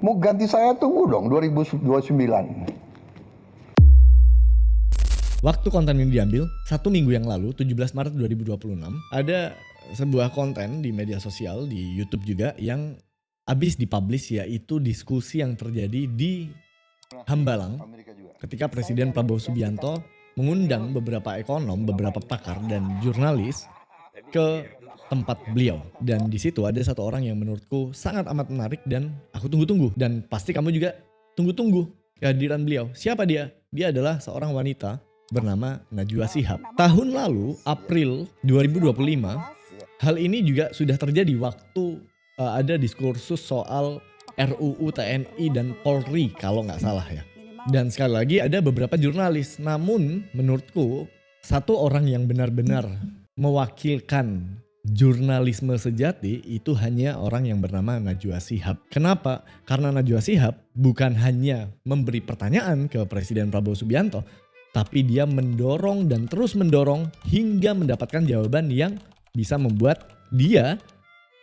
Mau ganti saya tunggu dong 2029. Waktu konten ini diambil, 1 minggu yang lalu, 17 Maret 2026, ada sebuah konten di media sosial, di YouTube juga, yang habis dipublish, yaitu diskusi yang terjadi di Hambalang ketika Presiden Prabowo Subianto mengundang beberapa ekonom, beberapa pakar, dan jurnalis ke tempat beliau. Dan di situ ada satu orang yang menurutku sangat amat menarik dan aku tunggu-tunggu. Dan pasti kamu juga tunggu-tunggu kehadiran beliau. Siapa dia? Dia adalah seorang wanita bernama Najwa Shihab. Tahun lalu, April 2025, hal ini juga sudah terjadi waktu ada diskursus soal RUU TNI dan Polri kalau nggak salah ya. Dan sekali lagi ada beberapa jurnalis. Namun menurutku satu orang yang benar-benar mewakilkan jurnalisme sejati itu hanya orang yang bernama Najwa Shihab. Kenapa? Karena Najwa Shihab bukan hanya memberi pertanyaan ke Presiden Prabowo Subianto, tapi dia mendorong dan terus mendorong hingga mendapatkan jawaban yang bisa membuat dia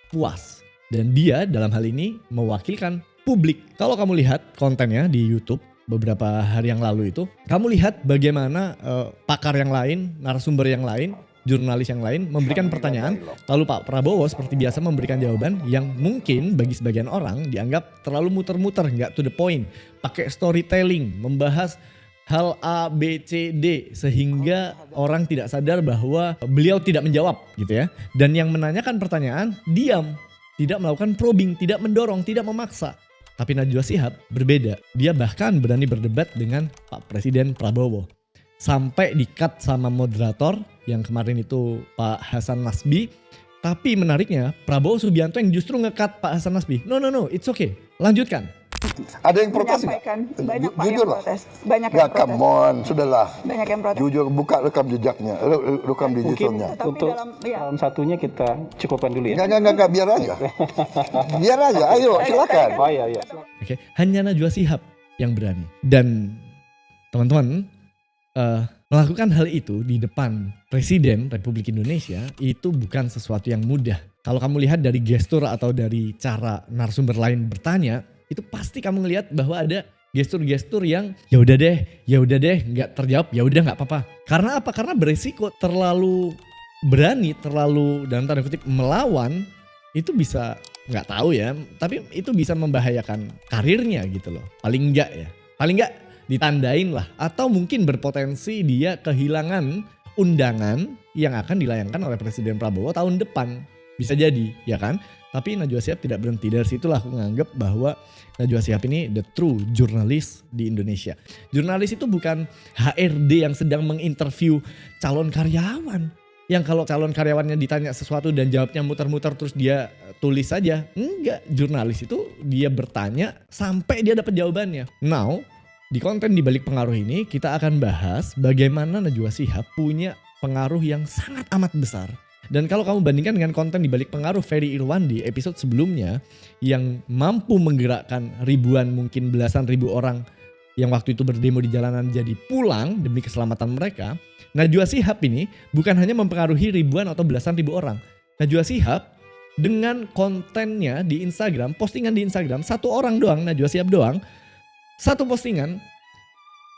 puas. Dan dia dalam hal ini mewakilkan publik. Kalau kamu lihat kontennya di YouTube beberapa hari yang lalu itu, kamu lihat bagaimana pakar yang lain, narasumber yang lain, jurnalis yang lain memberikan pertanyaan, lalu Pak Prabowo seperti biasa memberikan jawaban yang mungkin bagi sebagian orang dianggap terlalu muter-muter, nggak to the point, pakai storytelling, membahas hal A, B, C, D sehingga orang tidak sadar bahwa beliau tidak menjawab gitu ya. Dan yang menanyakan pertanyaan diam, tidak melakukan probing, tidak mendorong, tidak memaksa. Tapi Najwa Shihab berbeda, dia bahkan berani berdebat dengan Pak Presiden Prabowo. Sampai di-cut sama moderator yang kemarin itu Pak Hasan Nasbi. Tapi menariknya Prabowo Subianto yang justru nge-cut Pak Hasan Nasbi. No, it's okay, lanjutkan. Ada yang protes nggak? Banyak Pak Jujur yang lah. protes. Banyak yang Nggak, protes. come on, sudahlah. Banyak yang protes. Jujur, buka rekam jejaknya, rekam digitalnya. Tapi Untuk ya. dalam satunya kita cukupkan dulu ya. Nggak, biar aja. Biar aja, ayo silakan. Oh iya. Oke, hanya Najwa Shihab yang berani. Dan teman-teman, melakukan hal itu di depan Presiden Republik Indonesia itu bukan sesuatu yang mudah. Kalau kamu lihat dari gestur atau dari cara narasumber lain bertanya, itu pasti kamu ngelihat bahwa ada gestur-gestur yang ya udah deh, nggak terjawab, ya udah nggak apa-apa. Karena apa? Karena beresiko, terlalu berani, terlalu dalam tanda kutip melawan, itu bisa nggak tahu ya, tapi itu bisa membahayakan karirnya gitu loh. Paling nggak ditandain lah, atau mungkin berpotensi dia kehilangan undangan yang akan dilayangkan oleh Presiden Prabowo tahun depan. Bisa jadi, ya kan? Tapi Najwa Shihab tidak berhenti. Dari situlah aku nganggep bahwa Najwa Shihab ini the true jurnalis di Indonesia. Jurnalis itu bukan HRD yang sedang menginterview calon karyawan. Yang kalau calon karyawannya ditanya sesuatu dan jawabnya muter-muter terus dia tulis saja. Enggak, jurnalis itu dia bertanya sampai dia dapat jawabannya. Now, di konten di balik pengaruh ini kita akan bahas bagaimana Najwa Shihab punya pengaruh yang sangat amat besar. Dan kalau kamu bandingkan dengan konten di balik pengaruh Ferry Irwandi episode sebelumnya yang mampu menggerakkan ribuan mungkin belasan ribu orang yang waktu itu berdemo di jalanan jadi pulang demi keselamatan mereka, Najwa Shihab ini bukan hanya mempengaruhi ribuan atau belasan ribu orang. Najwa Shihab dengan kontennya di Instagram, postingan di Instagram, satu orang doang, Najwa Shihab doang, satu postingan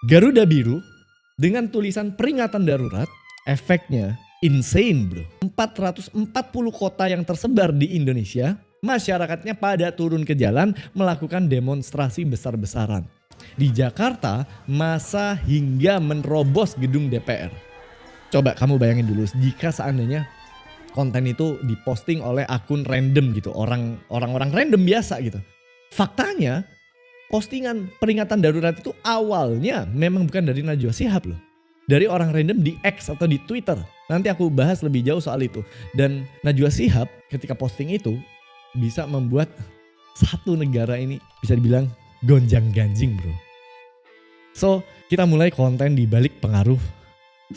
Garuda Biru dengan tulisan peringatan darurat, efeknya insane bro. 440 kota yang tersebar di Indonesia, masyarakatnya pada turun ke jalan melakukan demonstrasi besar-besaran. Di Jakarta, massa hingga menerobos gedung DPR. Coba kamu bayangin dulu jika seandainya konten itu diposting oleh akun random gitu, orang-orang random biasa gitu. Faktanya, postingan peringatan darurat itu awalnya memang bukan dari Najwa Shihab loh. Dari orang random di X atau di Twitter. Nanti aku bahas lebih jauh soal itu. Dan Najwa Shihab ketika posting itu bisa membuat satu negara ini bisa dibilang gonjang-ganjing bro. So kita mulai konten di balik pengaruh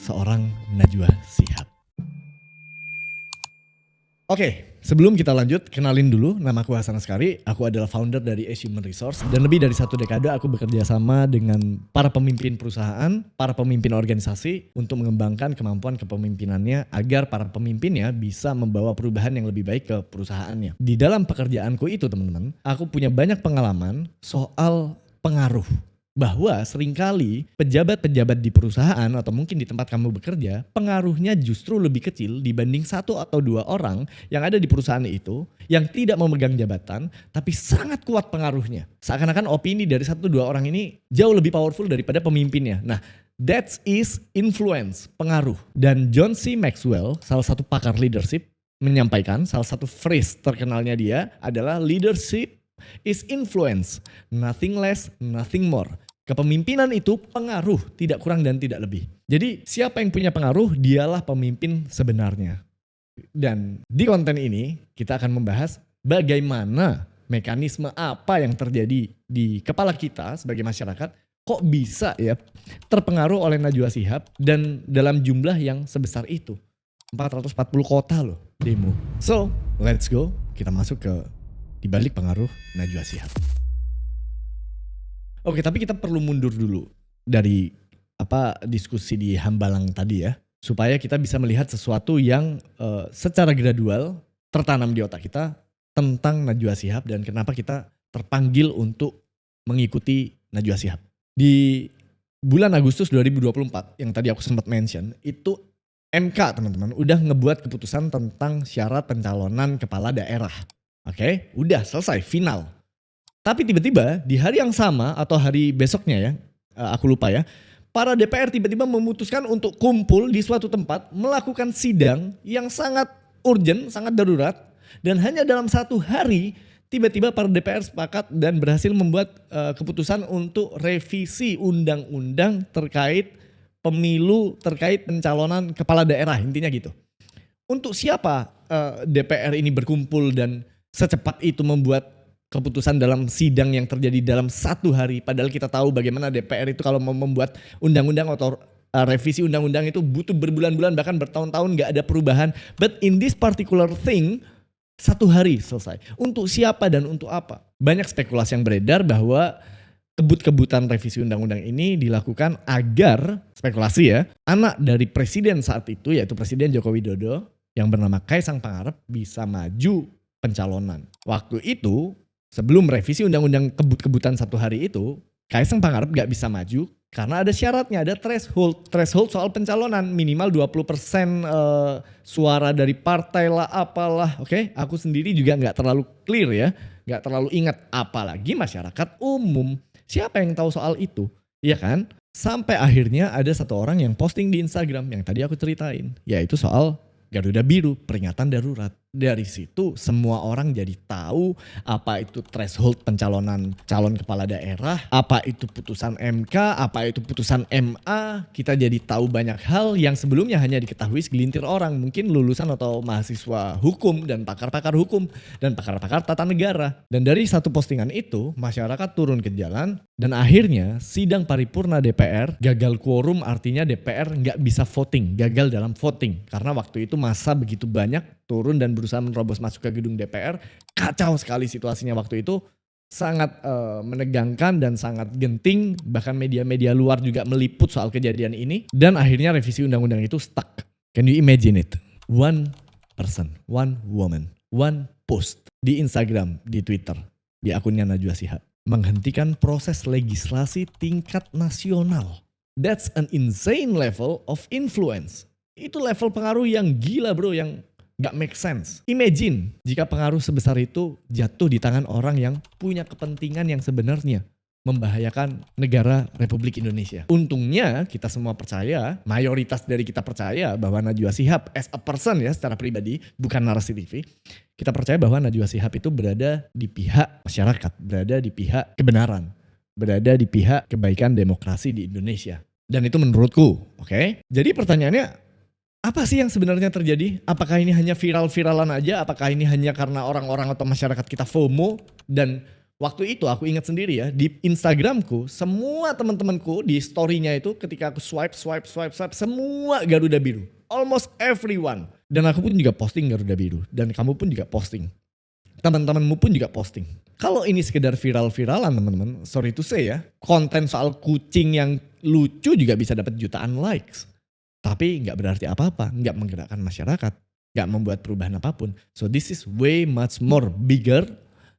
seorang Najwa Shihab. Oke, sebelum kita lanjut, kenalin dulu, nama aku Hasan Askari, aku adalah founder dari Ace Human Resource, dan lebih dari 1 dekade aku bekerja sama dengan para pemimpin perusahaan, para pemimpin organisasi untuk mengembangkan kemampuan kepemimpinannya agar para pemimpinnya bisa membawa perubahan yang lebih baik ke perusahaannya. Di dalam pekerjaanku itu teman-teman, aku punya banyak pengalaman soal pengaruh. Bahwa seringkali pejabat-pejabat di perusahaan atau mungkin di tempat kamu bekerja, pengaruhnya justru lebih kecil dibanding 1 atau 2 orang yang ada di perusahaan itu yang tidak memegang jabatan tapi sangat kuat pengaruhnya. Seakan-akan opini dari 1-2 orang ini jauh lebih powerful daripada pemimpinnya. Nah, that is influence, pengaruh. Dan John C. Maxwell, salah satu pakar leadership, menyampaikan salah satu phrase terkenalnya dia adalah leadership is influence, nothing less, nothing more. Kepemimpinan itu pengaruh, tidak kurang dan tidak lebih. Jadi siapa yang punya pengaruh, dialah pemimpin sebenarnya. Dan di konten ini kita akan membahas bagaimana mekanisme apa yang terjadi di kepala kita sebagai masyarakat kok bisa ya terpengaruh oleh Najwa Shihab dan dalam jumlah yang sebesar itu. 440 kota loh demo. So, let's go. Kita masuk ke di balik pengaruh Najwa Shihab. Oke, tapi kita perlu mundur dulu dari diskusi di Hambalang tadi ya, supaya kita bisa melihat sesuatu yang secara gradual tertanam di otak kita tentang Najwa Shihab dan kenapa kita terpanggil untuk mengikuti Najwa Shihab. Di bulan Agustus 2024 yang tadi aku sempat mention, itu MK teman-teman udah ngebuat keputusan tentang syarat pencalonan kepala daerah. Oke, udah selesai, final. Tapi tiba-tiba di hari yang sama atau hari besoknya ya, aku lupa ya, para DPR tiba-tiba memutuskan untuk kumpul di suatu tempat melakukan sidang yang sangat urgent, sangat darurat. Dan hanya dalam 1 hari tiba-tiba para DPR sepakat dan berhasil membuat keputusan untuk revisi undang-undang terkait pemilu, terkait pencalonan kepala daerah, intinya gitu. Untuk siapa DPR ini berkumpul dan secepat itu membuat keputusan dalam sidang yang terjadi dalam 1 hari. Padahal kita tahu bagaimana DPR itu kalau mau membuat undang-undang atau revisi undang-undang itu butuh berbulan-bulan bahkan bertahun-tahun gak ada perubahan. But in this particular thing 1 hari selesai. Untuk siapa dan untuk apa? Banyak spekulasi yang beredar bahwa kebut-kebutan revisi undang-undang ini dilakukan agar, spekulasi ya, anak dari presiden saat itu yaitu Presiden Joko Widodo yang bernama Kaisang Pangarep bisa maju pencalonan. Waktu itu sebelum revisi undang-undang kebut-kebutan 1 hari itu, Kaisang Pangarep gak bisa maju karena ada syaratnya, ada threshold. Threshold soal pencalonan minimal 20% suara dari partai lah apalah. Oke, aku sendiri juga gak terlalu clear ya, gak terlalu ingat, apalagi masyarakat umum. Siapa yang tahu soal itu? Iya kan? Sampai akhirnya ada 1 orang yang posting di Instagram yang tadi aku ceritain, yaitu soal Garuda Biru, peringatan darurat. Dari situ semua orang jadi tahu apa itu threshold pencalonan calon kepala daerah, apa itu putusan MK, apa itu putusan MA. Kita jadi tahu banyak hal yang sebelumnya hanya diketahui segelintir orang, mungkin lulusan atau mahasiswa hukum dan pakar-pakar hukum dan pakar-pakar tata negara. Dan dari 1 postingan itu masyarakat turun ke jalan dan akhirnya sidang paripurna DPR gagal quorum, artinya DPR nggak bisa voting, gagal dalam voting karena waktu itu massa begitu banyak turun dan berusaha menerobos masuk ke gedung DPR. Kacau sekali situasinya waktu itu, sangat menegangkan dan sangat genting, bahkan media-media luar juga meliput soal kejadian ini dan akhirnya revisi undang-undang itu stuck. Can you imagine it? 1 person, 1 woman, 1 post di Instagram, di Twitter, di akunnya Najwa Shihab menghentikan proses legislasi tingkat nasional. That's an insane level of influence. Itu level pengaruh yang gila bro, yang gak make sense. Imagine jika pengaruh sebesar itu jatuh di tangan orang yang punya kepentingan yang sebenarnya membahayakan negara Republik Indonesia. Untungnya kita semua percaya, mayoritas dari kita percaya bahwa Najwa Shihab as a person ya secara pribadi, bukan narasi TV. Kita percaya bahwa Najwa Shihab itu berada di pihak masyarakat, berada di pihak kebenaran, berada di pihak kebaikan demokrasi di Indonesia. Dan itu menurutku, oke? Jadi pertanyaannya, apa sih yang sebenarnya terjadi? Apakah ini hanya viral-viralan aja? Apakah ini hanya karena orang-orang atau masyarakat kita FOMO? Dan waktu itu aku ingat sendiri ya, di Instagramku, semua teman-temanku di story-nya itu ketika aku swipe, semua Garuda Biru. Almost everyone. Dan aku pun juga posting Garuda Biru. Dan kamu pun juga posting. Teman-temanmu pun juga posting. Kalau ini sekedar viral-viralan teman-teman, sorry to say ya, konten soal kucing yang lucu juga bisa dapat jutaan likes. Tapi nggak berarti apa-apa, nggak menggerakkan masyarakat, nggak membuat perubahan apapun. So this is way much more bigger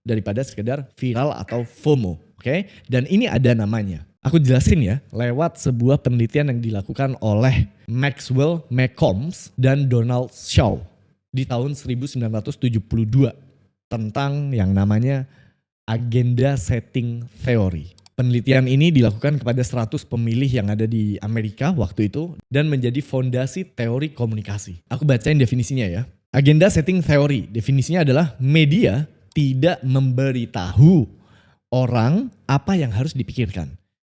daripada sekedar viral atau FOMO. Oke? Dan ini ada namanya. Aku jelasin ya, lewat sebuah penelitian yang dilakukan oleh Maxwell Malcolms dan Donald Shaw di tahun 1972 tentang yang namanya agenda setting theory. Penelitian ini dilakukan kepada 100 pemilih yang ada di Amerika waktu itu dan menjadi fondasi teori komunikasi. Aku bacain definisinya ya. Agenda setting theory, definisinya adalah media tidak memberitahu orang apa yang harus dipikirkan.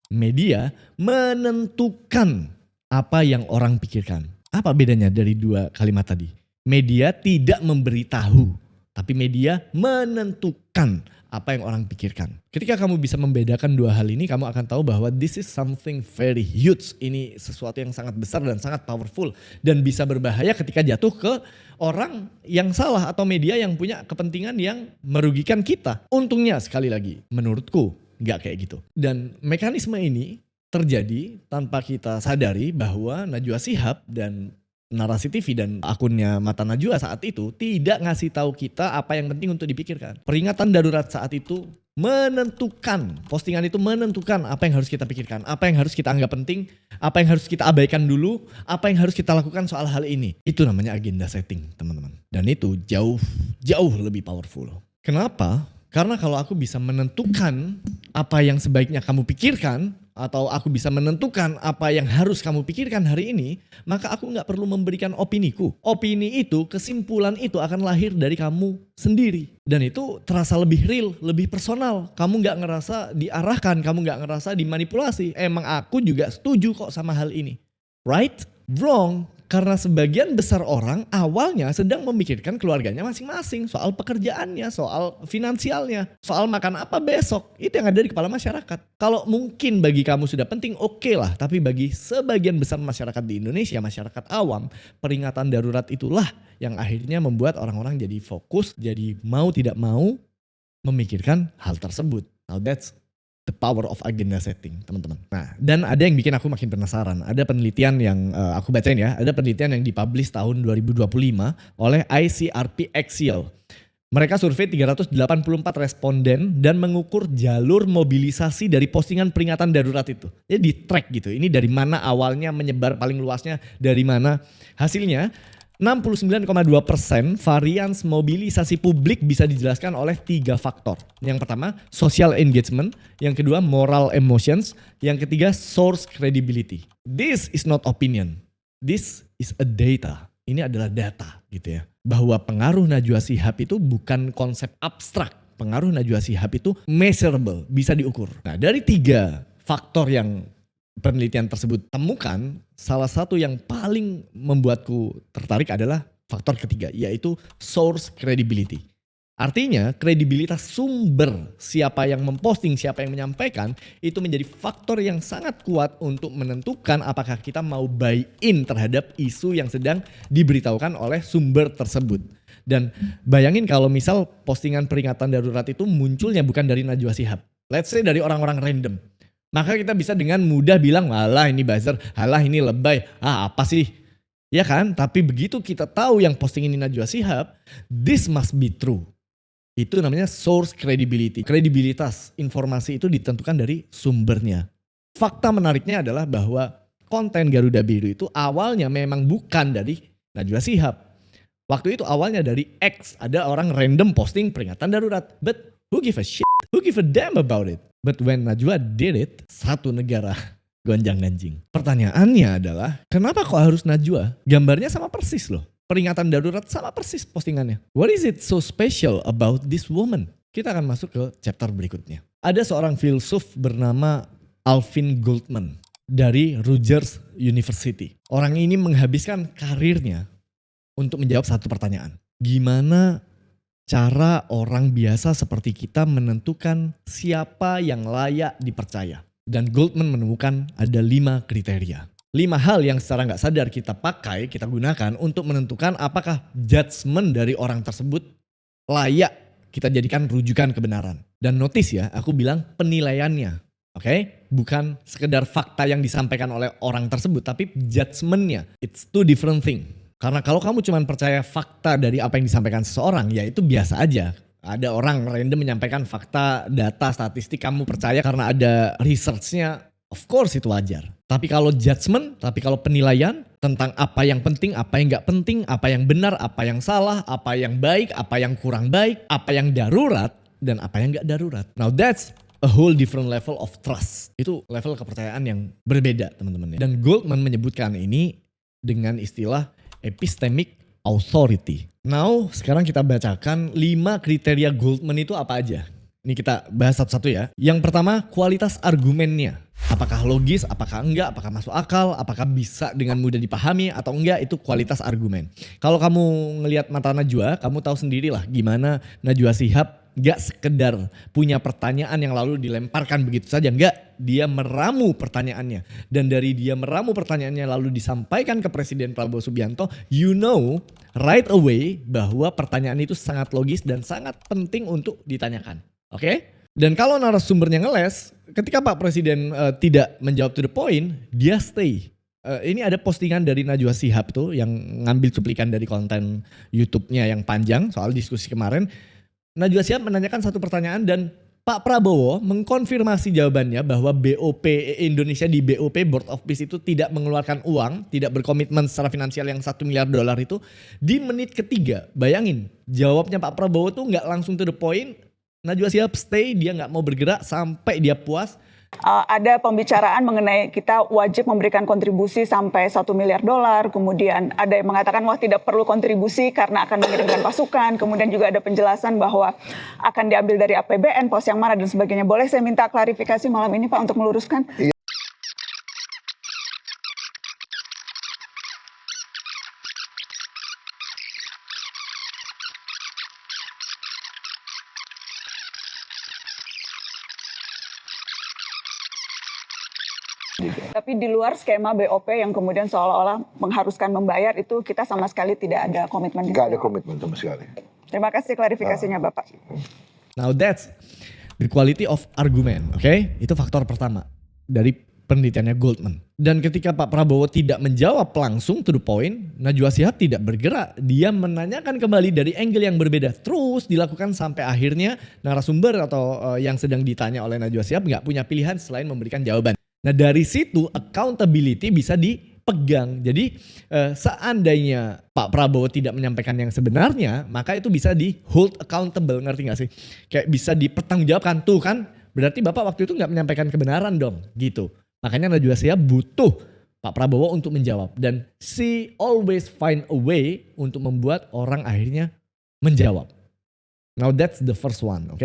Media menentukan apa yang orang pikirkan. Apa bedanya dari dua kalimat tadi? Media tidak memberitahu, tapi media menentukan apa yang orang pikirkan. Ketika kamu bisa membedakan dua hal ini, kamu akan tahu bahwa this is something very huge. Ini sesuatu yang sangat besar dan sangat powerful. Dan bisa berbahaya ketika jatuh ke orang yang salah atau media yang punya kepentingan yang merugikan kita. Untungnya sekali lagi, menurutku nggak kayak gitu. Dan mekanisme ini terjadi tanpa kita sadari bahwa Najwa Shihab dan Narasi TV dan akunnya Mata Najwa saat itu tidak ngasih tahu kita apa yang penting untuk dipikirkan. Peringatan darurat saat itu menentukan, postingan itu menentukan apa yang harus kita pikirkan, apa yang harus kita anggap penting, apa yang harus kita abaikan dulu, apa yang harus kita lakukan soal hal ini. Itu namanya agenda setting, teman-teman. Dan itu jauh lebih powerful. Kenapa? Karena kalau aku bisa menentukan apa yang sebaiknya kamu pikirkan, atau aku bisa menentukan apa yang harus kamu pikirkan hari ini, maka aku gak perlu memberikan opiniku. Opini itu, kesimpulan itu akan lahir dari kamu sendiri. Dan itu terasa lebih real, lebih personal. Kamu gak ngerasa diarahkan, kamu gak ngerasa dimanipulasi. Emang aku juga setuju kok sama hal ini. Right? Wrong. Karena sebagian besar orang awalnya sedang memikirkan keluarganya masing-masing. Soal pekerjaannya, soal finansialnya, soal makan apa besok. Itu yang ada di kepala masyarakat. Kalau mungkin bagi kamu sudah penting, oke lah. Tapi bagi sebagian besar masyarakat di Indonesia, masyarakat awam, peringatan darurat itulah yang akhirnya membuat orang-orang jadi fokus, jadi mau tidak mau memikirkan hal tersebut. Now that's the power of agenda setting, teman-teman. Nah, dan ada yang bikin aku makin penasaran. Ada penelitian yang aku bacain ya. Ada penelitian yang dipublish tahun 2025 oleh ICRP Axial. Mereka survei 384 responden dan mengukur jalur mobilisasi dari postingan peringatan darurat itu. Jadi di track gitu. Ini dari mana awalnya menyebar paling luasnya, dari mana hasilnya. 69,2% varians mobilisasi publik bisa dijelaskan oleh 3 faktor. Yang pertama, social engagement. Yang kedua, moral emotions. Yang ketiga, source credibility. This is not opinion. This is a data. Ini adalah data gitu ya. Bahwa pengaruh Najwa Shihab itu bukan konsep abstrak. Pengaruh Najwa Shihab itu measurable, bisa diukur. Nah, dari 3 faktor yang penelitian tersebut temukan, salah satu yang paling membuatku tertarik adalah faktor ketiga, yaitu source credibility. Artinya kredibilitas sumber, siapa yang memposting, siapa yang menyampaikan, itu menjadi faktor yang sangat kuat untuk menentukan apakah kita mau buy in terhadap isu yang sedang diberitahukan oleh sumber tersebut. Dan bayangin kalau misal postingan peringatan darurat itu munculnya bukan dari Najwa Shihab, let's say dari orang-orang random. Maka kita bisa dengan mudah bilang, alah ini buzzer, alah ini lebay, apa sih? Ya kan? Tapi begitu kita tahu yang posting ini Najwa Shihab, this must be true. Itu namanya source credibility. Kredibilitas informasi itu ditentukan dari sumbernya. Fakta menariknya adalah bahwa konten Garuda Biru itu awalnya memang bukan dari Najwa Shihab. Waktu itu awalnya dari X, ada orang random posting peringatan darurat. But who give a shit? Who give a damn about it? But when Najwa did it, satu negara gonjang-ganjing. Pertanyaannya adalah, kenapa kok harus Najwa? Gambarnya sama persis loh. Peringatan darurat sama persis postingannya. What is it so special about this woman? Kita akan masuk ke chapter berikutnya. Ada seorang filsuf bernama Alvin Goldman dari Rutgers University. Orang ini menghabiskan karirnya untuk menjawab satu pertanyaan. Gimana cara orang biasa seperti kita menentukan siapa yang layak dipercaya? Dan Goldman menemukan ada 5 kriteria. 5 hal yang secara nggak sadar kita pakai, kita gunakan untuk menentukan apakah judgement dari orang tersebut layak kita jadikan rujukan kebenaran. Dan notice ya, aku bilang penilaiannya. Oke, bukan sekedar fakta yang disampaikan oleh orang tersebut, tapi judgement-nya. It's two different thing. Karena kalau kamu cuma percaya fakta dari apa yang disampaikan seseorang, ya itu biasa aja. Ada orang random menyampaikan fakta, data, statistik, kamu percaya karena ada research-nya, of course itu wajar. Tapi kalau judgement, tapi kalau penilaian tentang apa yang penting, apa yang gak penting, apa yang benar, apa yang salah, apa yang baik, apa yang kurang baik, apa yang darurat, dan apa yang gak darurat. Now that's a whole different level of trust. Itu level kepercayaan yang berbeda teman-teman. Dan Goldman menyebutkan ini dengan istilah epistemic authority. Now sekarang kita bacakan 5 kriteria Goldman itu apa aja. Ini kita bahas satu-satu ya. Yang pertama, kualitas argumennya. Apakah logis, apakah enggak, apakah masuk akal, apakah bisa dengan mudah dipahami atau enggak, itu kualitas argumen. Kalau kamu ngelihat mata Najwa, kamu tahu sendirilah gimana Najwa Shihab gak sekedar punya pertanyaan yang lalu dilemparkan begitu saja. Enggak, dia meramu pertanyaannya. Dan dari dia meramu pertanyaannya lalu disampaikan ke Presiden Prabowo Subianto, you know right away bahwa pertanyaan itu sangat logis dan sangat penting untuk ditanyakan. Oke? Dan kalau narasumbernya ngeles, ketika Pak Presiden tidak menjawab to the point, dia stay. Ini ada postingan dari Najwa Shihab tuh yang ngambil cuplikan dari konten YouTube-nya yang panjang soal diskusi kemarin. Najwa Shihab menanyakan satu pertanyaan dan Pak Prabowo mengkonfirmasi jawabannya bahwa BOP Indonesia di BOP Board of Peace itu tidak mengeluarkan uang, tidak berkomitmen secara finansial yang $1 miliar itu di menit ketiga. Bayangin, jawabnya Pak Prabowo tuh nggak langsung to the point. Najwa Shihab stay, dia nggak mau bergerak sampai dia puas. Ada pembicaraan mengenai kita wajib memberikan kontribusi sampai $1 miliar. Kemudian ada yang mengatakan wah tidak perlu kontribusi karena akan mengirimkan pasukan. Kemudian juga ada penjelasan bahwa akan diambil dari APBN, pos yang mana dan sebagainya. Boleh saya minta klarifikasi malam ini Pak untuk meluruskan? Tapi di luar skema BOP yang kemudian seolah-olah mengharuskan membayar itu kita sama sekali tidak ada komitmen. Nggak ada komitmen sama sekali. Terima kasih klarifikasinya Bapak. Now that's the quality of argument, oke? Itu faktor pertama dari penelitiannya Goldman. Dan ketika Pak Prabowo tidak menjawab langsung to the point, Najwa Shihab tidak bergerak. Dia menanyakan kembali dari angle yang berbeda. Terus dilakukan sampai akhirnya narasumber atau yang sedang ditanya oleh Najwa Shihab nggak punya pilihan selain memberikan jawaban. Nah dari situ accountability bisa dipegang. Jadi seandainya Pak Prabowo tidak menyampaikan yang sebenarnya, maka itu bisa di hold accountable, ngerti gak sih? Kayak bisa dipertanggungjawabkan, tuh kan berarti Bapak waktu itu gak menyampaikan kebenaran dong gitu. Makanya Najwa Shihab butuh Pak Prabowo untuk menjawab. Dan she always find a way untuk membuat orang akhirnya menjawab. Now that's the first one, oke?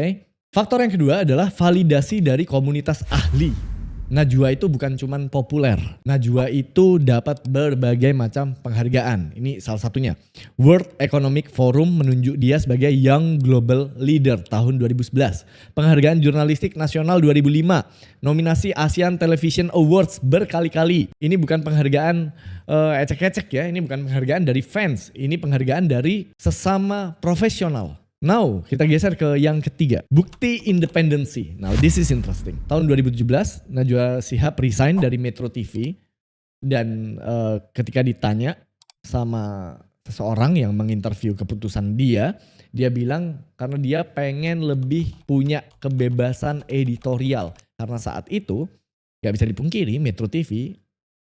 Faktor yang kedua adalah validasi dari komunitas ahli. Najwa itu bukan cuman populer. Najwa itu dapat berbagai macam penghargaan. Ini salah satunya. World Economic Forum menunjuk dia sebagai Young Global Leader tahun 2011. Penghargaan Jurnalistik Nasional 2005. Nominasi ASEAN Television Awards berkali-kali. Ini bukan penghargaan ecek-ecek ya. Ini bukan penghargaan dari fans. Ini penghargaan dari sesama profesional. Now, kita geser ke yang ketiga. Bukti independensi. Now, this is interesting. Tahun 2017, Najwa Shihab resign dari Metro TV. Dan ketika ditanya sama seseorang yang menginterview keputusan dia bilang karena dia pengen lebih punya kebebasan editorial. Karena saat itu, gak bisa dipungkiri, Metro TV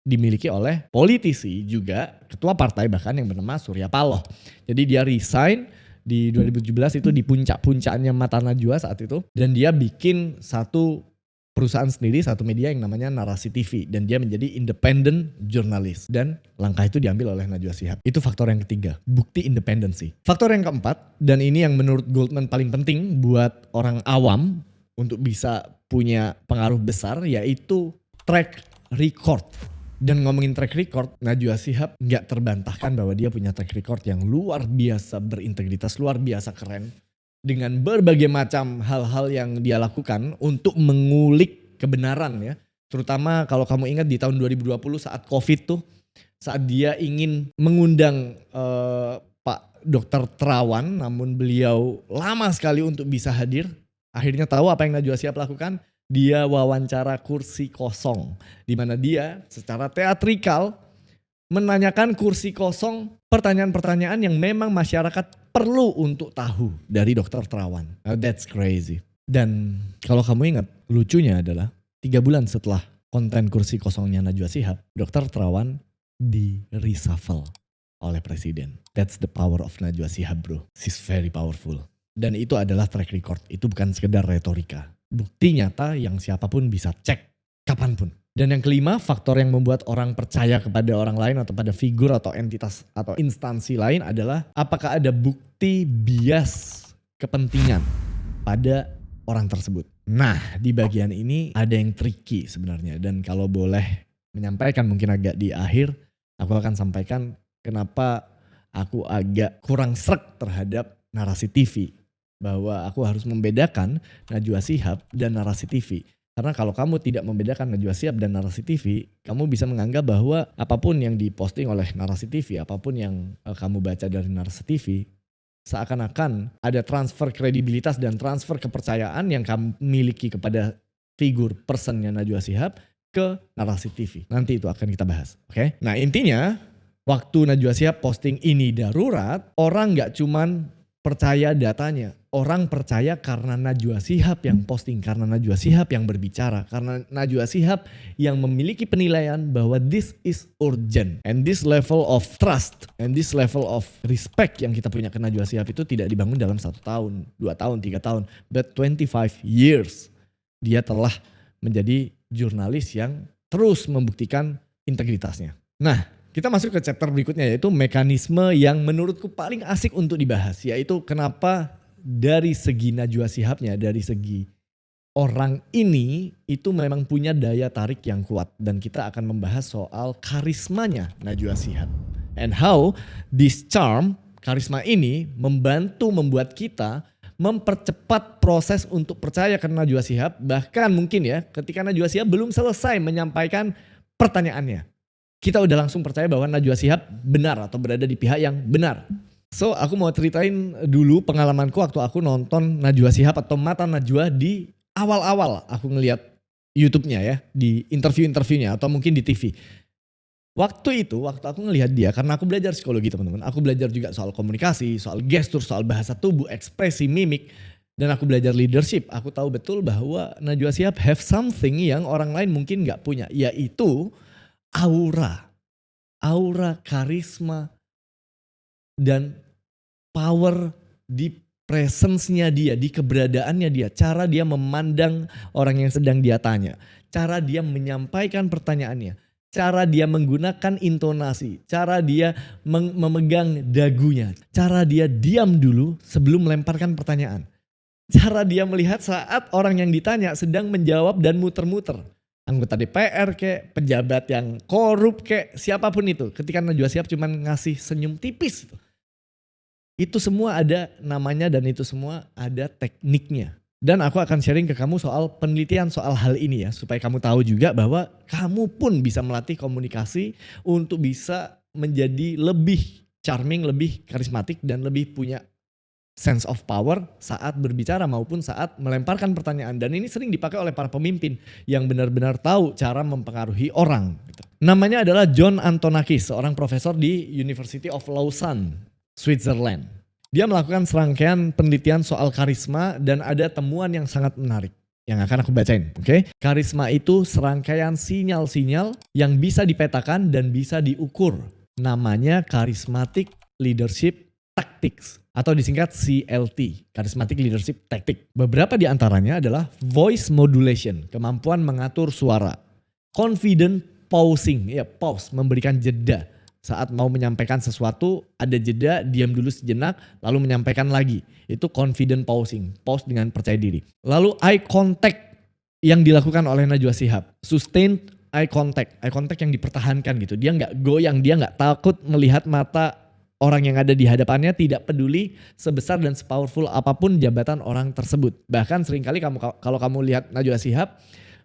dimiliki oleh politisi juga, ketua partai bahkan yang bernama Surya Paloh. Jadi dia resign di 2017 itu di puncak-puncaknya mata Najwa saat itu. Dan dia bikin satu perusahaan sendiri, satu media yang namanya Narasi TV. Dan dia menjadi independent journalist. Dan langkah itu diambil oleh Najwa Shihab. Itu faktor yang ketiga, bukti independensi. Faktor yang keempat, dan ini yang menurut Goldman paling penting buat orang awam untuk bisa punya pengaruh besar, yaitu track record. Dan ngomongin track record, Najwa Shihab nggak terbantahkan bahwa dia punya track record yang luar biasa berintegritas, luar biasa keren. Dengan berbagai macam hal-hal yang dia lakukan untuk mengulik kebenaran ya. Terutama kalau kamu ingat di tahun 2020 saat COVID tuh, saat dia ingin mengundang Pak Dr. Terawan, namun beliau lama sekali untuk bisa hadir. Akhirnya tahu apa yang Najwa Shihab lakukan? Dia wawancara kursi kosong, di mana dia secara teatrikal menanyakan kursi kosong pertanyaan-pertanyaan yang memang masyarakat perlu untuk tahu dari Dr. Terawan. Now that's crazy. Dan kalau kamu ingat, lucunya adalah 3 bulan setelah konten kursi kosongnya Najwa Shihab, Dr. Terawan di reshuffle oleh presiden. That's the power of Najwa Shihab, bro. She's very powerful. Dan itu adalah track record. Itu bukan sekedar retorika. Bukti nyata yang siapapun bisa cek kapanpun. Dan yang kelima, faktor yang membuat orang percaya kepada orang lain atau pada figur atau entitas atau instansi lain adalah apakah ada bukti bias kepentingan pada orang tersebut. Nah, di bagian ini ada yang tricky sebenarnya. Dan kalau boleh menyampaikan mungkin agak di akhir, aku akan sampaikan kenapa aku agak kurang sreg terhadap narasi TV. Bahwa aku harus membedakan Najwa Shihab dan narasi TV. Karena kalau kamu tidak membedakan Najwa Shihab dan narasi TV, kamu bisa menganggap bahwa apapun yang diposting oleh narasi TV, apapun yang kamu baca dari narasi TV, seakan-akan ada transfer kredibilitas dan transfer kepercayaan yang kamu miliki kepada figur personnya Najwa Shihab ke narasi TV. Nanti itu akan kita bahas. Oke? Nah intinya, waktu Najwa Shihab posting ini darurat, orang gak cuman percaya datanya. Orang percaya karena Najwa Shihab yang posting, karena Najwa Shihab yang berbicara, karena Najwa Shihab yang memiliki penilaian bahwa this is urgent. And this level of trust and this level of respect yang kita punya ke Najwa Shihab itu tidak dibangun dalam 1 tahun, 2 tahun, 3 tahun, but 25 years. Dia telah menjadi jurnalis yang terus membuktikan integritasnya. Nah, kita masuk ke chapter berikutnya, yaitu mekanisme yang menurutku paling asik untuk dibahas, yaitu kenapa dari segi Najwa Shihabnya, dari segi orang ini itu memang punya daya tarik yang kuat. Dan kita akan membahas soal karismanya Najwa Shihab. And how this charm, karisma ini membantu membuat kita mempercepat proses untuk percaya ke Najwa Shihab. Bahkan mungkin ya ketika Najwa Shihab belum selesai menyampaikan pertanyaannya, kita udah langsung percaya bahwa Najwa Shihab benar atau berada di pihak yang benar. So aku mau ceritain dulu pengalamanku waktu aku nonton Najwa Shihab atau Mata Najwa di awal-awal aku ngelihat YouTube-nya ya, di interview-interviewnya atau mungkin di TV. Waktu aku ngelihat dia, karena aku belajar psikologi teman-teman, aku belajar juga soal komunikasi, soal gestur, soal bahasa tubuh, ekspresi, mimik, dan aku belajar leadership. Aku tahu betul bahwa Najwa Shihab have something yang orang lain mungkin gak punya, yaitu aura, karisma, dan power di presence-nya dia, di keberadaannya dia, cara dia memandang orang yang sedang dia tanya, cara dia menyampaikan pertanyaannya, cara dia menggunakan intonasi, cara dia memegang dagunya, cara dia diam dulu sebelum melemparkan pertanyaan, cara dia melihat saat orang yang ditanya sedang menjawab dan muter-muter. Anggota DPR kek, pejabat yang korup kek, siapapun itu. Ketika Najwa Shihab cuma ngasih senyum tipis. Itu semua ada namanya dan itu semua ada tekniknya. Dan aku akan sharing ke kamu soal penelitian soal hal ini ya. Supaya kamu tahu juga bahwa kamu pun bisa melatih komunikasi untuk bisa menjadi lebih charming, lebih karismatik dan lebih punya sense of power saat berbicara maupun saat melemparkan pertanyaan. Dan ini sering dipakai oleh para pemimpin yang benar-benar tahu cara mempengaruhi orang. Namanya adalah John Antonakis, seorang profesor di University of Lausanne, Switzerland. Dia melakukan serangkaian penelitian soal karisma dan ada temuan yang sangat menarik yang akan aku bacain. Oke? Karisma itu serangkaian sinyal-sinyal yang bisa dipetakan dan bisa diukur. Namanya Charismatic Leadership Tactics atau disingkat CLT, Charismatic Leadership Tactic. Beberapa di antaranya adalah voice modulation, kemampuan mengatur suara. Confident pausing, ya pause, memberikan jeda. Saat mau menyampaikan sesuatu, ada jeda, diam dulu sejenak, lalu menyampaikan lagi. Itu confident pausing, pause dengan percaya diri. Lalu eye contact yang dilakukan oleh Najwa Shihab, sustained eye contact yang dipertahankan gitu. Dia nggak goyang, dia nggak takut melihat mata orang yang ada di hadapannya, tidak peduli sebesar dan sepowerful apapun jabatan orang tersebut. Bahkan seringkali kalau kamu lihat Najwa Shihab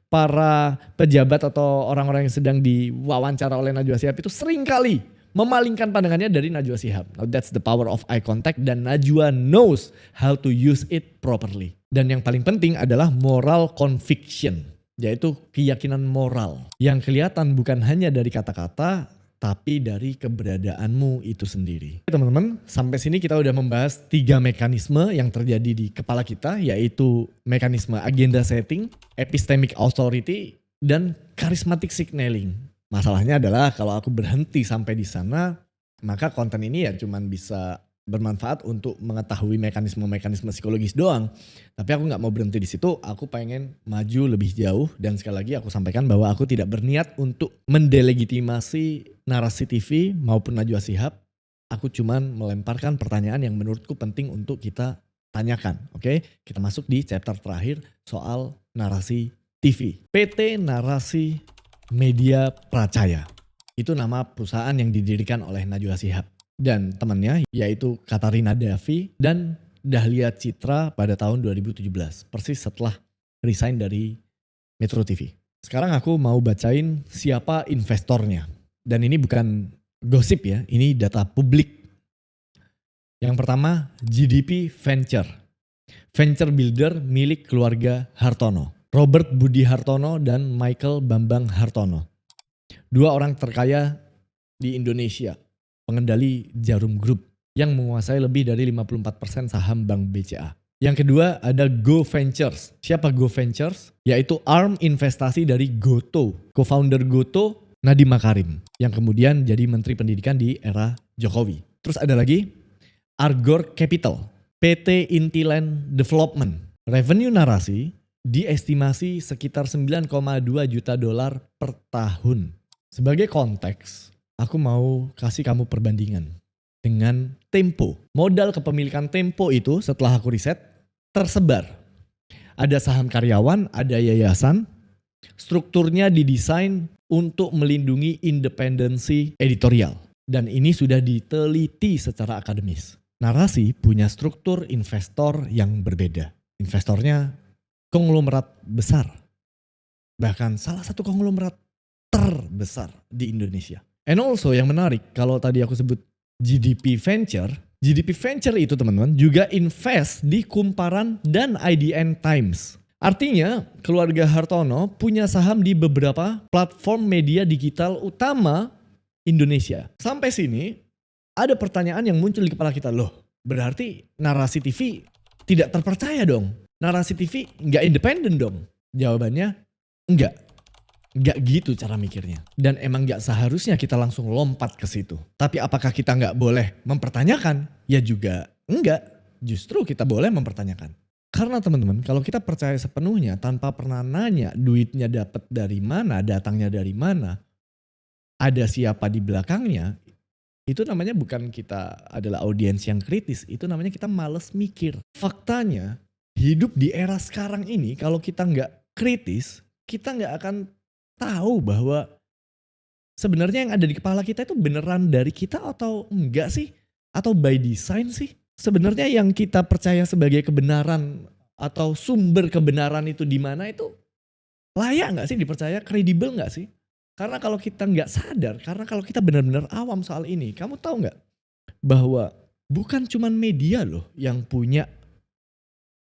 para pejabat atau orang-orang yang sedang diwawancara oleh Najwa Shihab itu sering kali memalingkan pandangannya dari Najwa Shihab. Now that's the power of eye contact dan Najwa knows how to use it properly. Dan yang paling penting adalah moral conviction, yaitu keyakinan moral yang kelihatan bukan hanya dari kata-kata tapi dari keberadaanmu itu sendiri. Teman-teman, sampai sini kita udah membahas 3 mekanisme yang terjadi di kepala kita, yaitu mekanisme agenda setting, epistemic authority, dan charismatic signaling. Masalahnya adalah kalau aku berhenti sampai di sana, maka konten ini ya cuman bisa bermanfaat untuk mengetahui mekanisme-mekanisme psikologis doang. Tapi aku gak mau berhenti di situ, aku pengen maju lebih jauh. Dan sekali lagi aku sampaikan bahwa aku tidak berniat untuk mendelegitimasi narasi TV maupun Najwa Shihab. Aku cuman melemparkan pertanyaan yang menurutku penting untuk kita tanyakan. Oke, kita masuk di chapter terakhir soal narasi TV. PT Narasi Media Pracaya. Itu nama perusahaan yang didirikan oleh Najwa Shihab dan temannya, yaitu Katarina Davi dan Dahlia Citra pada tahun 2017, persis setelah resign dari Metro TV. Sekarang aku mau bacain siapa investornya. Dan ini bukan gosip ya, ini data publik. Yang pertama, GDP Venture. Venture builder milik keluarga Hartono. Robert Budi Hartono dan Michael Bambang Hartono. 2 orang terkaya di Indonesia. Pengendali Jarum Group yang menguasai lebih dari 54% saham Bank BCA. Yang kedua ada Go Ventures. Siapa Go Ventures? Yaitu arm investasi dari Goto. Co-founder Goto, Nadiem Makarim. Yang kemudian jadi Menteri Pendidikan di era Jokowi. Terus ada lagi Argor Capital. PT Intiland Development. Revenue narasi diestimasi sekitar 9,2 juta dolar per tahun. Sebagai konteks, aku mau kasih kamu perbandingan dengan Tempo. Modal kepemilikan Tempo itu setelah aku riset tersebar. Ada saham karyawan, ada yayasan. Strukturnya didesain untuk melindungi independensi editorial. Dan ini sudah diteliti secara akademis. Narasi punya struktur investor yang berbeda. Investornya konglomerat besar. Bahkan salah satu konglomerat terbesar di Indonesia. And also yang menarik, kalau tadi aku sebut GDP Venture itu teman-teman juga invest di Kumparan dan IDN Times. Artinya keluarga Hartono punya saham di beberapa platform media digital utama Indonesia. Sampai sini ada pertanyaan yang muncul di kepala kita, loh berarti narasi TV tidak terpercaya dong. Narasi TV nggak independen dong. Jawabannya enggak. Gak gitu cara mikirnya. Dan emang gak seharusnya kita langsung lompat ke situ. Tapi apakah kita gak boleh mempertanyakan? Ya juga enggak. Justru kita boleh mempertanyakan. Karena teman-teman, kalau kita percaya sepenuhnya tanpa pernah nanya duitnya dapat dari mana, datangnya dari mana, ada siapa di belakangnya, itu namanya bukan kita adalah audiens yang kritis. Itu namanya kita males mikir. Faktanya, hidup di era sekarang ini kalau kita gak kritis, kita gak akan tahu bahwa sebenarnya yang ada di kepala kita itu beneran dari kita atau enggak sih? Atau by design sih? Sebenarnya yang kita percaya sebagai kebenaran atau sumber kebenaran itu di mana itu layak enggak sih dipercaya? Kredibel enggak sih? Karena kalau kita enggak sadar, karena kalau kita benar-benar awam soal ini, kamu tahu enggak bahwa bukan cuman media loh yang punya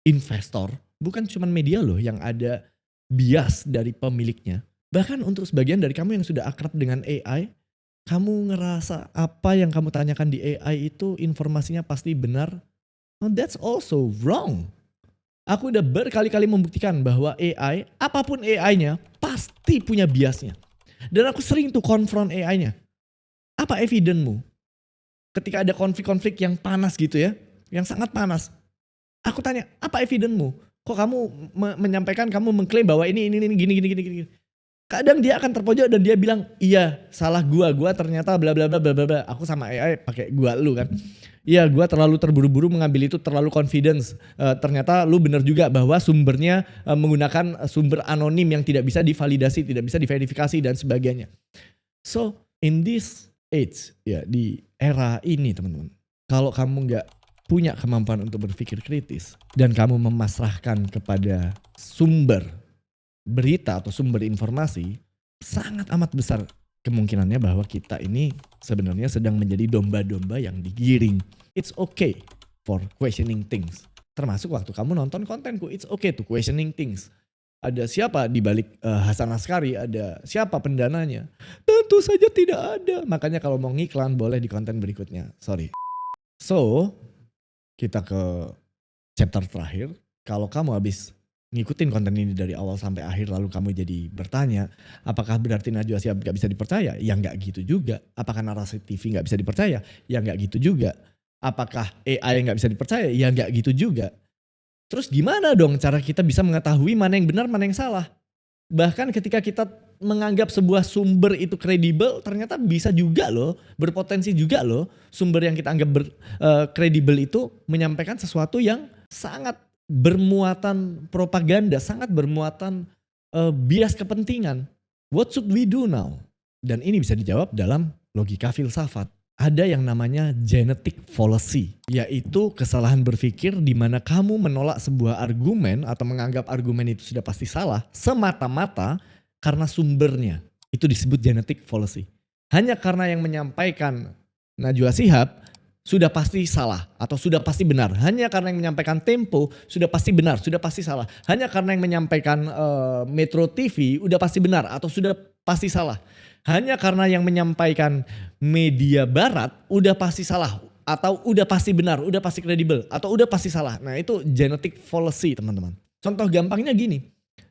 investor, bukan cuman media loh yang ada bias dari pemiliknya. Bahkan untuk sebagian dari kamu yang sudah akrab dengan AI, kamu ngerasa apa yang kamu tanyakan di AI itu informasinya pasti benar. Oh, that's also wrong. Aku udah berkali-kali membuktikan bahwa AI, apapun AI-nya, pasti punya biasnya. Dan aku sering tuh konfront AI-nya. Apa evidence-mu? Ketika ada konflik-konflik yang panas gitu ya, yang sangat panas. Aku tanya, apa evidence-mu? Kok kamu menyampaikan, kamu mengklaim bahwa ini gini. Kadang dia akan terpojok dan dia bilang, iya salah gua ternyata bla bla bla bla bla. Aku sama AI pakai gua lu kan. Iya gua terlalu terburu-buru mengambil itu, terlalu confidence. Ternyata lu benar juga bahwa sumbernya menggunakan sumber anonim yang tidak bisa divalidasi, tidak bisa diverifikasi dan sebagainya. So in this age, ya di era ini teman-teman. Kalau kamu gak punya kemampuan untuk berpikir kritis dan kamu memasrahkan kepada sumber berita atau sumber informasi, sangat amat besar kemungkinannya bahwa kita ini sebenarnya sedang menjadi domba-domba yang digiring. It's okay for questioning things. Termasuk waktu kamu nonton kontenku, it's okay to questioning things. Ada siapa di balik Hasan Askari, ada siapa pendananya? Tentu saja tidak ada. Makanya kalau mau ngiklan boleh di konten berikutnya. Sorry. So, kita ke chapter terakhir. Kalau kamu habis ngikutin konten ini dari awal sampai akhir lalu kamu jadi bertanya, apakah berarti Najwa Shihab gak bisa dipercaya? Ya gak gitu juga. Apakah narasi TV gak bisa dipercaya? Ya gak gitu juga. Apakah AI gak bisa dipercaya? Ya gak gitu juga. Terus gimana dong cara kita bisa mengetahui mana yang benar, mana yang salah? Bahkan ketika kita menganggap sebuah sumber itu kredibel, ternyata bisa juga loh, berpotensi juga loh, sumber yang kita anggap kredibel itu menyampaikan sesuatu yang sangat bermuatan propaganda, sangat bermuatan bias kepentingan. What should we do now? Dan ini bisa dijawab dalam logika filsafat. Ada yang namanya genetic fallacy, yaitu kesalahan berpikir di mana kamu menolak sebuah argumen atau menganggap argumen itu sudah pasti salah semata-mata karena sumbernya. Itu disebut genetic fallacy. Hanya karena yang menyampaikan Najwa Shihab sudah pasti salah atau sudah pasti benar. Hanya karena yang menyampaikan Tempo sudah pasti benar, sudah pasti salah. Hanya karena yang menyampaikan Metro TV sudah pasti benar atau sudah pasti salah. Hanya karena yang menyampaikan media barat udah pasti salah atau udah pasti benar, udah pasti kredibel atau udah pasti salah. Nah itu genetic fallacy teman-teman. Contoh gampangnya gini,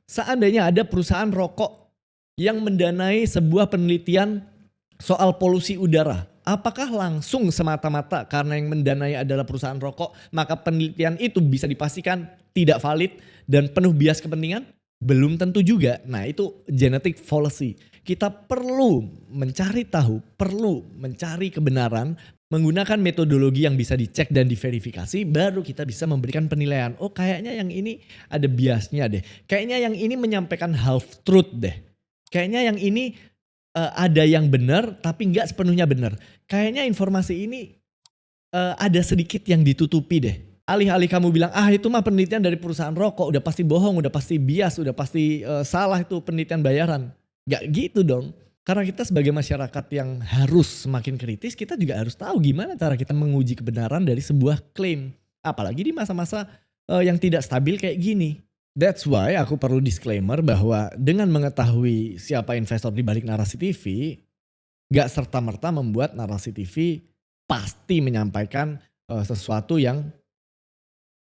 seandainya ada perusahaan rokok yang mendanai sebuah penelitian soal polusi udara. Apakah langsung semata-mata karena yang mendanai adalah perusahaan rokok maka penelitian itu bisa dipastikan tidak valid dan penuh bias kepentingan? Belum tentu juga. Nah itu genetic fallacy. Kita perlu mencari tahu, perlu mencari kebenaran, menggunakan metodologi yang bisa dicek dan diverifikasi, baru kita bisa memberikan penilaian. Oh kayaknya yang ini ada biasnya deh. Kayaknya yang ini menyampaikan half truth deh. Kayaknya yang ini ada yang benar tapi nggak sepenuhnya benar. Kayaknya informasi ini ada sedikit yang ditutupi deh. Alih-alih kamu bilang, itu mah penelitian dari perusahaan rokok, udah pasti bohong, udah pasti bias, udah pasti salah itu penelitian bayaran. Gak gitu dong. Karena kita sebagai masyarakat yang harus semakin kritis, kita juga harus tahu gimana cara kita menguji kebenaran dari sebuah klaim. Apalagi di masa-masa yang tidak stabil kayak gini. That's why aku perlu disclaimer bahwa dengan mengetahui siapa investor di balik narasi TV, gak serta-merta membuat narasi TV pasti menyampaikan sesuatu yang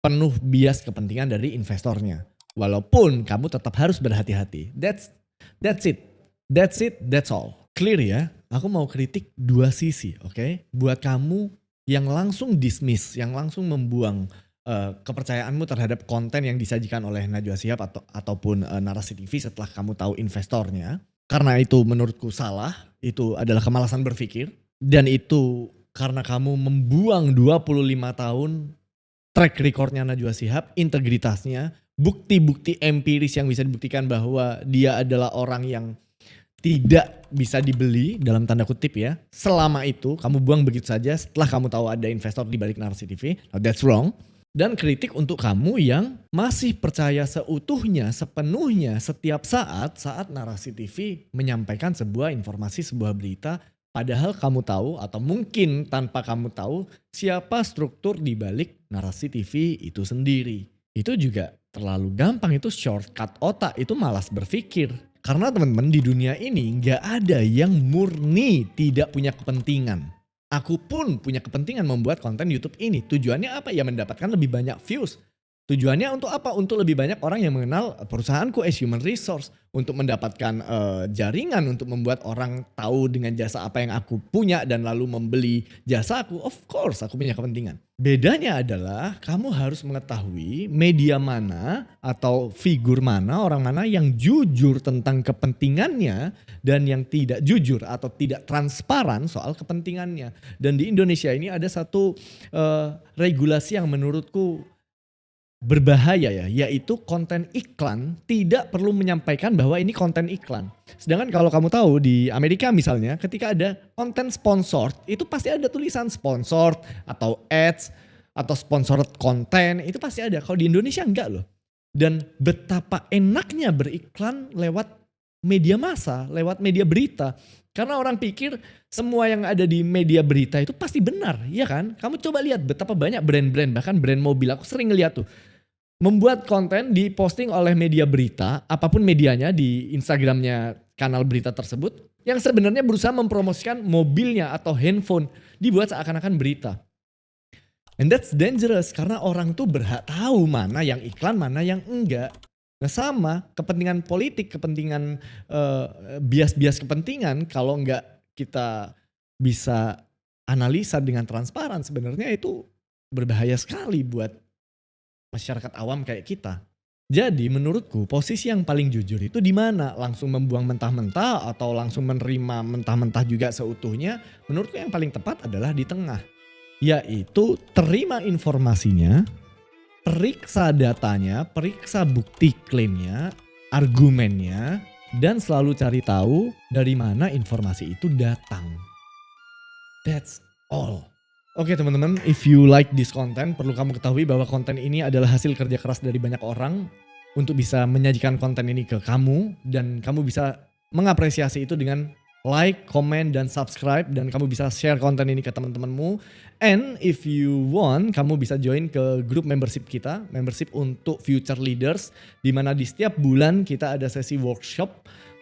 penuh bias kepentingan dari investornya. Walaupun kamu tetap harus berhati-hati. That's it. That's all. Clear ya? Aku mau kritik dua sisi, oke? Buat kamu yang langsung dismiss, yang langsung membuang kepercayaanmu terhadap konten yang disajikan oleh Najwa Shihab ataupun narasi TV setelah kamu tahu investornya. Karena itu menurutku salah, itu adalah kemalasan berpikir. Dan itu karena kamu membuang 25 tahun track recordnya Najwa Shihab, integritasnya, bukti-bukti empiris yang bisa dibuktikan bahwa dia adalah orang yang tidak bisa dibeli dalam tanda kutip ya. Selama itu kamu buang begitu saja setelah kamu tahu ada investor di balik narasi TV. Now that's wrong. Dan kritik untuk kamu yang masih percaya seutuhnya, sepenuhnya setiap saat narasi TV menyampaikan sebuah informasi, sebuah berita. Padahal kamu tahu atau mungkin tanpa kamu tahu siapa struktur di balik narasi TV itu sendiri. Itu juga terlalu gampang, itu shortcut otak, itu malas berpikir. Karena teman-teman di dunia ini gak ada yang murni tidak punya kepentingan. Aku pun punya kepentingan membuat konten YouTube ini. Tujuannya apa? Ya mendapatkan lebih banyak views. Tujuannya untuk apa? Untuk lebih banyak orang yang mengenal perusahaanku as human resource. Untuk mendapatkan jaringan, untuk membuat orang tahu dengan jasa apa yang aku punya dan lalu membeli jasa aku. Of course aku punya kepentingan. Bedanya adalah kamu harus mengetahui media mana atau figur mana, orang mana yang jujur tentang kepentingannya dan yang tidak jujur atau tidak transparan soal kepentingannya. Dan di Indonesia ini ada satu regulasi yang menurutku berbahaya ya, yaitu konten iklan tidak perlu menyampaikan bahwa ini konten iklan. Sedangkan kalau kamu tahu di Amerika misalnya ketika ada konten sponsored itu pasti ada tulisan sponsored atau ads atau sponsored konten, itu pasti ada. Kalau di Indonesia enggak loh. Dan betapa enaknya beriklan lewat media massa, lewat media berita. Karena orang pikir semua yang ada di media berita itu pasti benar, iya kan? Kamu coba lihat betapa banyak brand-brand, bahkan brand mobil, aku sering ngeliat tuh. Membuat konten diposting oleh media berita, apapun medianya di Instagramnya kanal berita tersebut, yang sebenarnya berusaha mempromosikan mobilnya atau handphone, dibuat seakan-akan berita. And that's dangerous karena orang tuh berhak tahu mana yang iklan, mana yang enggak. Nah sama kepentingan politik, kepentingan bias-bias kepentingan kalau enggak kita bisa analisa dengan transparan sebenarnya itu berbahaya sekali buat masyarakat awam kayak kita. Jadi menurutku posisi yang paling jujur itu di mana? Langsung membuang mentah-mentah atau langsung menerima mentah-mentah juga seutuhnya? Menurutku yang paling tepat adalah di tengah. Yaitu terima informasinya, periksa datanya, periksa bukti klaimnya, argumennya, dan selalu cari tahu dari mana informasi itu datang. That's all. Oke teman-teman, if you like this content, perlu kamu ketahui bahwa konten ini adalah hasil kerja keras dari banyak orang untuk bisa menyajikan konten ini ke kamu, dan kamu bisa mengapresiasi itu dengan like, comment, dan subscribe, dan kamu bisa share konten ini ke teman-temanmu. And if you want, kamu bisa join ke grup membership kita, membership untuk future leaders, di mana di setiap bulan kita ada sesi workshop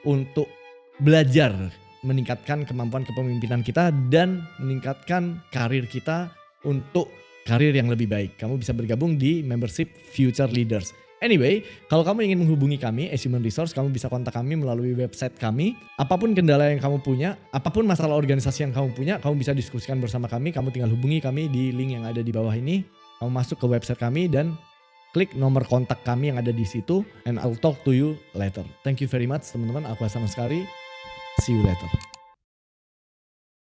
untuk belajar meningkatkan kemampuan kepemimpinan kita dan meningkatkan karir kita untuk karir yang lebih baik. Kamu bisa bergabung di membership future leaders. Anyway, kalau kamu ingin menghubungi kami, as Human Resource, kamu bisa kontak kami melalui website kami. Apapun kendala yang kamu punya, apapun masalah organisasi yang kamu punya, kamu bisa diskusikan bersama kami. Kamu tinggal hubungi kami di link yang ada di bawah ini. Kamu masuk ke website kami dan klik nomor kontak kami yang ada di situ. And I'll talk to you later. Thank you very much teman-teman. Aku Hasan Askari. See you later.